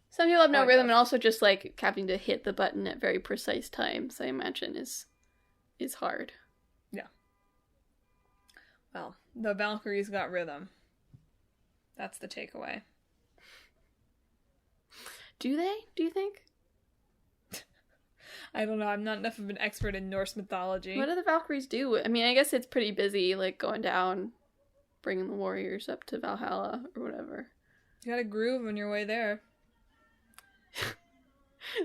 Some people have no rhythm, and also just, like, having to hit the button at very precise times, I imagine, is hard. Yeah. Well, the Valkyries got rhythm. That's the takeaway. Do they? Do you think? I don't know. I'm not enough of an expert in Norse mythology. What do the Valkyries do? I mean, I guess it's pretty busy, like, going down bringing the warriors up to Valhalla or whatever. You gotta groove on your way there.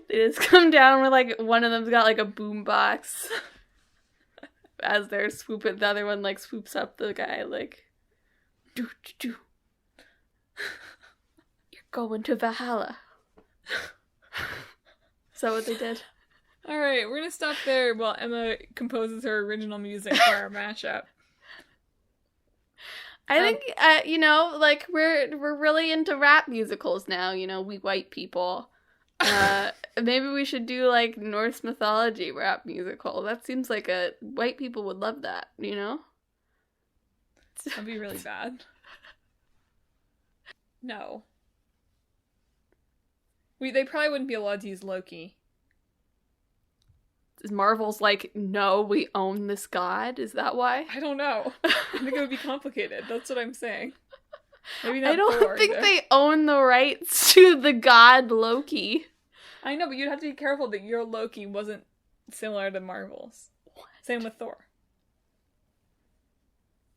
They just come down with, like, one of them's got, like, a boombox. As they're swooping, the other one, like, swoops up the guy, like, do. You're going to Valhalla. Is that what they did? Alright, we're gonna stop there while Emma composes her original music for our mashup. I think, you know, like, we're really into rap musicals now, you know, we white people. Maybe we should do, like, Norse mythology rap musical. That seems like white people would love that, you know? That'd be really bad. No. They probably wouldn't be allowed to use Loki. Marvel's like, no, we own this god? Is that why? I don't know. I think it would be complicated. That's what I'm saying. Maybe not I don't Thor, think either. they own the rights to the god Loki. I know, but you'd have to be careful that your Loki wasn't similar to Marvel's. What? Same with Thor.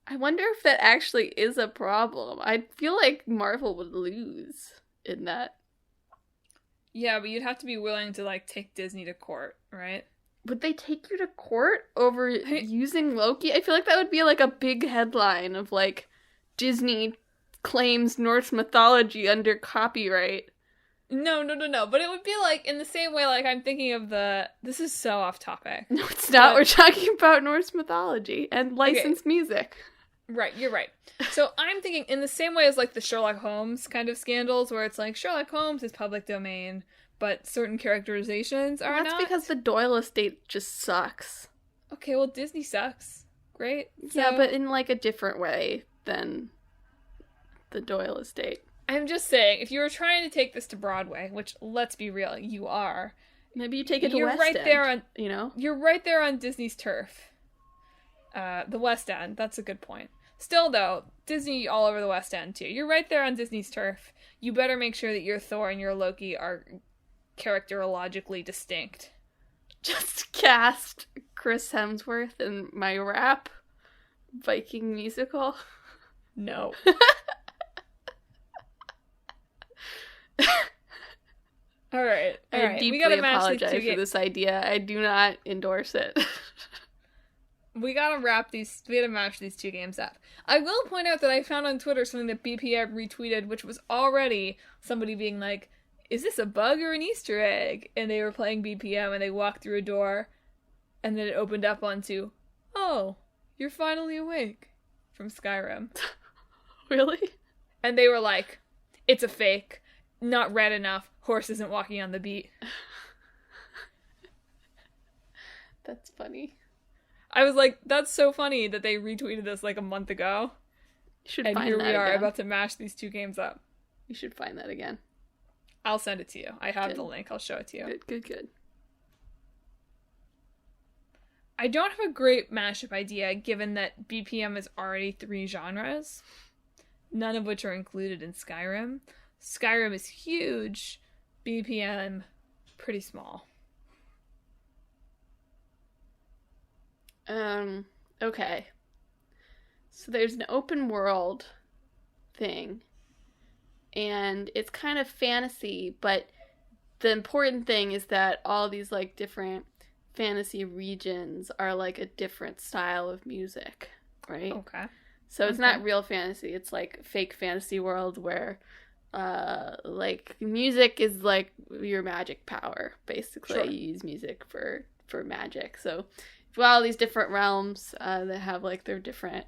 I wonder if that actually is a problem. I feel like Marvel would lose in that. Yeah, but you'd have to be willing to, like, take Disney to court, right? Would they take you to court over using Loki? I feel like that would be, like, a big headline of, like, Disney claims Norse mythology under copyright. No. But it would be, like, in the same way, like, I'm thinking of This is so off topic. No, it's not. We're talking about Norse mythology and licensed music. Right, you're right. So I'm thinking in the same way as, like, the Sherlock Holmes kind of scandals, where it's like, Sherlock Holmes is public domain, but certain characterizations are not. That's because the Doyle estate just sucks. Okay, well, Disney sucks. Great. Yeah, but in, like, a different way than the Doyle estate. I'm just saying, if you were trying to take this to Broadway, which, let's be real, you are. Maybe you take it to you're West right End, there on, you know? You're right there on Disney's turf. The West End, that's a good point. Still, though, Disney all over the West End, too. You're right there on Disney's turf. You better make sure that your Thor and your Loki are characterologically distinct. Just cast Chris Hemsworth in my rap Viking musical. No. All right. I deeply we gotta match apologize these two for this idea. I do not endorse it. We gotta match these two games up. I will point out that I found on Twitter something that BPM retweeted, which was already somebody being like, is this a bug or an Easter egg? And they were playing BPM and they walked through a door and then it opened up onto, oh, you're finally awake, from Skyrim. Really? And they were like, it's a fake, not red enough, horse isn't walking on the beat. That's funny. I was like, that's so funny that they retweeted this like a month ago. You should and find here that we are again. about to mash these two games up. You should find that again. I'll send it to you. I have Good. the link. I'll show it to you. Good. I don't have a great mashup idea given that BPM is already 3 genres, none of which are included in Skyrim. Skyrim is huge, BPM pretty small. Okay. So there's an open world thing, and it's kind of fantasy, but the important thing is that all these, like, different fantasy regions are, like, a different style of music, right? Okay. So it's not real fantasy, it's, like, fake fantasy world where, like, music is, like, your magic power, basically. Sure. You use music for magic, so all these different realms that have, like, their different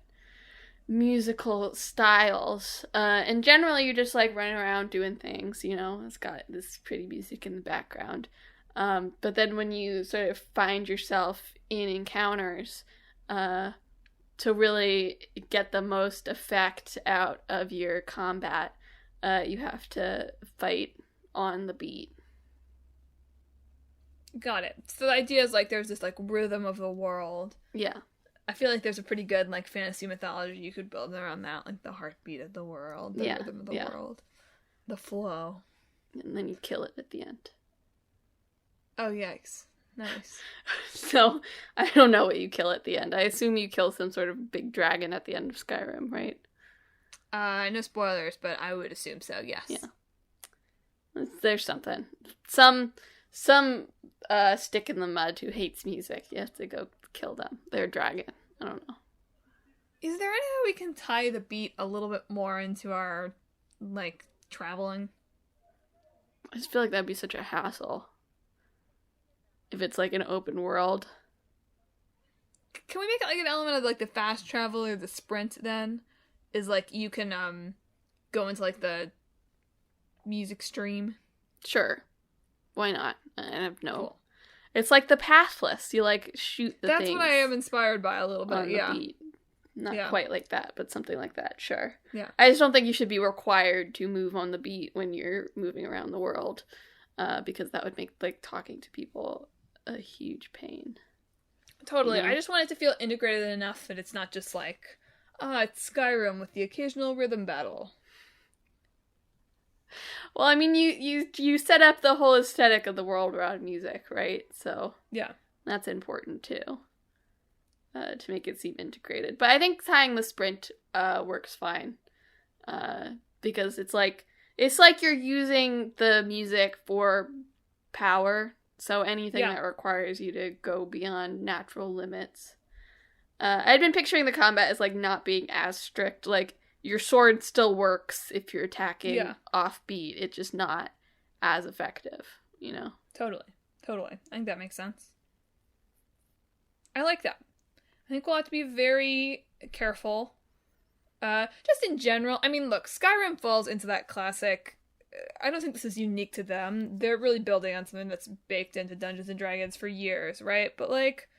musical styles, and generally you're just, like, running around doing things, you know, it's got this pretty music in the background, but then when you sort of find yourself in encounters, to really get the most effect out of your combat, you have to fight on the beat. Got it. So the idea is, like, there's this, like, rhythm of the world. Yeah. I feel like there's a pretty good, like, fantasy mythology you could build around that, like the heartbeat of the world, the rhythm of the world, the flow. And then you kill it at the end. Oh, yikes. Nice. So, I don't know what you kill at the end. I assume you kill some sort of big dragon at the end of Skyrim, right? No spoilers, but I would assume so, yes. Yeah. There's something. Some stick in the mud who hates music. You have to go kill them. They're a dragon. I don't know. Is there any way we can tie the beat a little bit more into our, like, traveling? I just feel like that'd be such a hassle. If it's like an open world. Can we make it like an element of like the fast travel or the sprint then? Is like you can go into like the music stream. Sure. Why not? I have no. Cool. It's like the pathless. You like shoot the That's things. what I am inspired by a little bit. On the Yeah. beat. Not quite like that, but something like that. Sure. Yeah. I just don't think you should be required to move on the beat when you're moving around the world, because that would make like talking to people a huge pain. Totally. Yeah. I just want it to feel integrated enough that it's not just like, it's Skyrim with the occasional rhythm battle. Well, I mean, you set up the whole aesthetic of the world around music, right? So yeah, that's important too, to make it seem integrated. But I think tying the sprint works fine, because it's like you're using the music for power. So anything that requires you to go beyond natural limits. I'd been picturing the combat as like not being as strict. Like your sword still works if you're attacking offbeat. It's just not as effective, you know? Totally. I think that makes sense. I like that. I think we'll have to be very careful. Just in general. I mean, look, Skyrim falls into that classic... I don't think this is unique to them. They're really building on something that's baked into Dungeons & Dragons for years, right? But, like,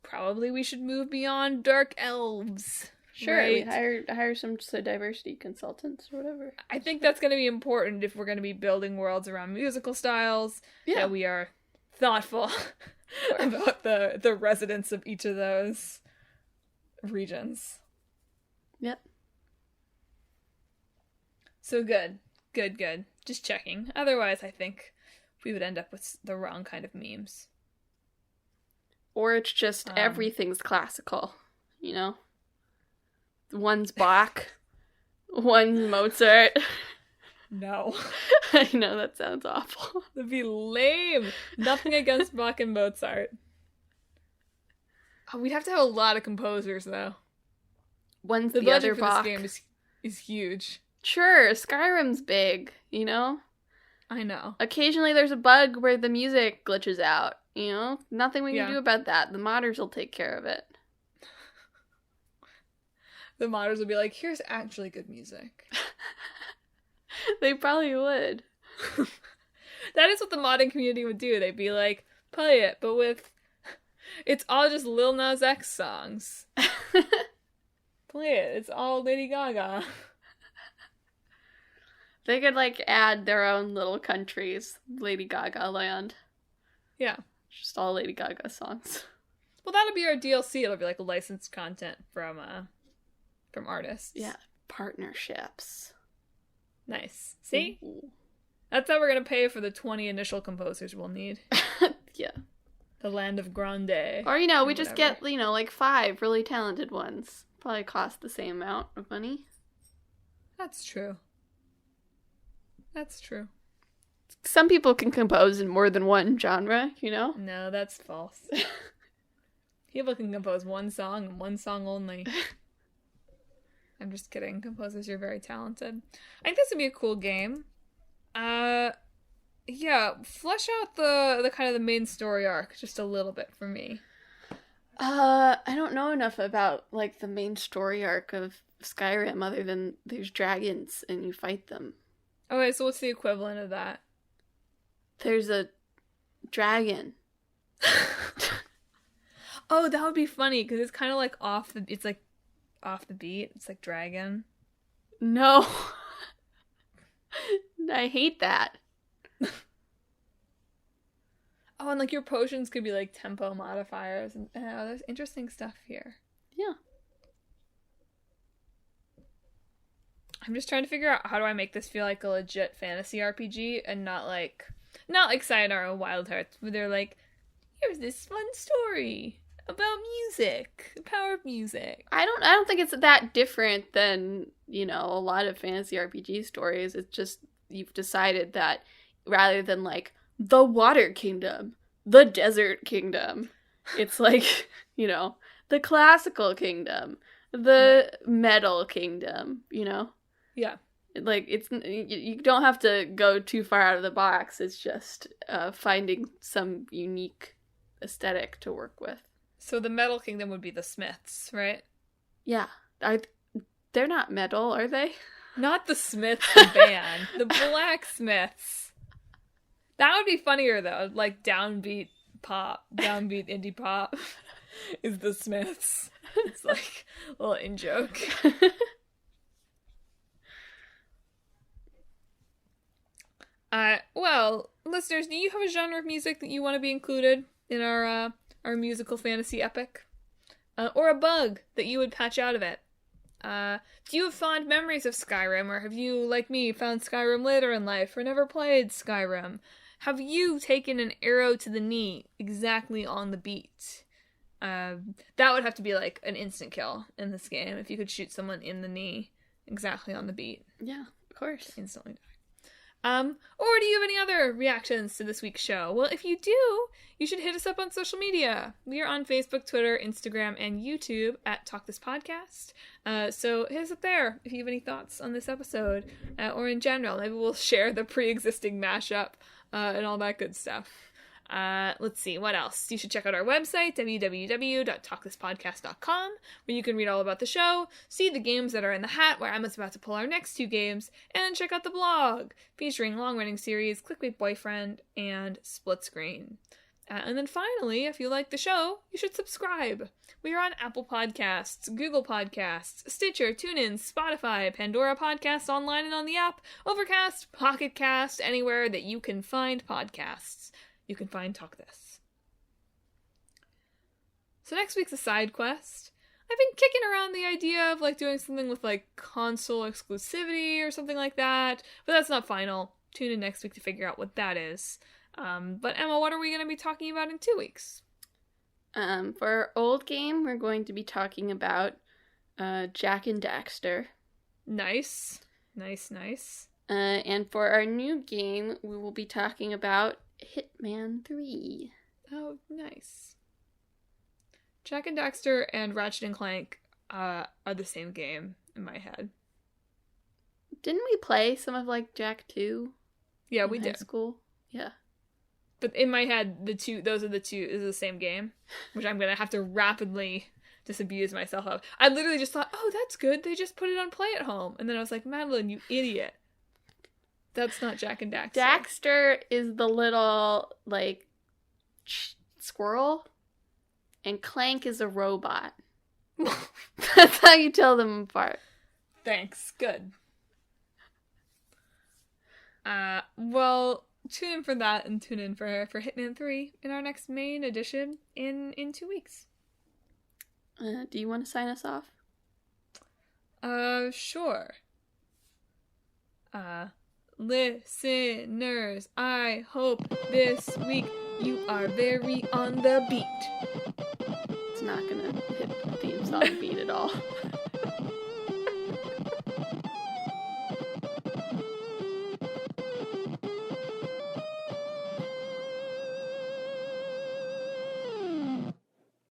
probably we should move beyond dark elves. Sure, right? hire some diversity consultants or whatever. I think that's going to be important if we're going to be building worlds around musical styles. Yeah. That we are thoughtful about the residents of each of those regions. Yep. So good. Just checking. Otherwise, I think we would end up with the wrong kind of memes. Or it's just everything's classical, you know? One's Bach, one's Mozart. No. I know, that sounds awful. That'd be lame. Nothing against Bach and Mozart. We'd have to have a lot of composers, though. One's the the budget other for Bach. this game is huge. Sure, Skyrim's big, you know? I know. Occasionally there's a bug where the music glitches out, you know? Nothing we can do about that. The modders will take care of it. The modders will be like, here's actually good music. They probably would. That is what the modding community would do. They'd be like, play it, but with... It's all just Lil Nas X songs. Play it. It's all Lady Gaga. They could, like, add their own little countries. Lady Gaga land. Yeah. Just all Lady Gaga songs. Well, that'll be our DLC. It'll be, like, licensed content from artists. Yeah. Partnerships. Nice. See? Ooh. That's how we're gonna pay for the 20 initial composers we'll need. Yeah. The land of Grande. Or, you know, we just get, you know, like 5 really talented ones. Probably cost the same amount of money. That's true. Some people can compose in more than one genre, you know? No, that's false. People can compose one song and one song only. I'm just kidding. Composers, you're very talented. I think this would be a cool game. Yeah, flesh out the kind of the main story arc just a little bit for me. I don't know enough about, like, the main story arc of Skyrim other than there's dragons and you fight them. Okay, so what's the equivalent of that? There's a dragon. Oh, that would be funny, because it's kind of like off the beat. It's like dragon. No. I hate that. Oh, and like your potions could be like tempo modifiers. And there's interesting stuff here. Yeah. I'm just trying to figure out how do I make this feel like a legit fantasy RPG and not like Sayonara and Wild Hearts, where they're like, here's this fun story about music, the power of music. I don't think it's that different than, you know, a lot of fantasy RPG stories. It's just you've decided that rather than like the water kingdom, the desert kingdom, it's like, you know, the classical kingdom, the metal kingdom, you know? Yeah. Like, it's you don't have to go too far out of the box. It's just finding some unique aesthetic to work with. So the metal kingdom would be the Smiths, right? Yeah. They're not metal, are they? Not the Smiths, the band. The Blacksmiths. That would be funnier, though. Like, downbeat indie pop is the Smiths. It's like a little in-joke. Well, listeners, do you have a genre of music that you want to be included in our musical fantasy epic? Or a bug that you would patch out of it? Do you have fond memories of Skyrim, or have you, like me, found Skyrim later in life, or never played Skyrim? Have you taken an arrow to the knee exactly on the beat? That would have to be like an instant kill in this game, if you could shoot someone in the knee exactly on the beat. Yeah, of course. Instantly die. Or do you have any other reactions to this week's show? Well, if you do, you should hit us up on social media. We are on Facebook, Twitter, Instagram, and YouTube at Talk This Podcast. So hit us up there if you have any thoughts on this episode, or in general. Maybe we'll share the pre-existing mashup, and all that good stuff. Let's see, what else? You should check out our website, www.talkthispodcast.com, where you can read all about the show, see the games that are in the hat, where Emma's about to pull our next 2 games, and check out the blog, featuring long-running series, Clickbait Boyfriend, and Split Screen. And then finally, if you like the show, you should subscribe. We are on Apple Podcasts, Google Podcasts, Stitcher, TuneIn, Spotify, Pandora Podcasts online and on the app, Overcast, Pocket Cast, anywhere that you can find podcasts. You can find Talk This. So next week's a side quest. I've been kicking around the idea of like doing something with like console exclusivity or something like that, but that's not final. Tune in next week to figure out what that is. But Emma, what are we going to be talking about in 2 weeks? For our old game, we're going to be talking about Jak and Daxter. Nice. Nice. And for our new game, we will be talking about Hitman 3. Oh, nice. Jak and Daxter and Ratchet and Clank are the same game in my head. Didn't we play some of like Jak 2? Yeah, we in did. High school. Yeah. But in my head, those are the two, is the same game, which I'm going to have to rapidly disabuse myself of. I literally just thought, oh, that's good. They just put it on Play at Home. And then I was like, Madeline, you idiot. That's not Jak and Daxter. Daxter is the little, like, squirrel, and Clank is a robot. That's how you tell them apart. Thanks. Good. Well, tune in for that and tune in for Hitman 3 in our next main edition in 2 weeks. Do you want to sign us off? Sure. Listeners, I hope this week you are very on the beat. It's not gonna hit the theme song beat at all.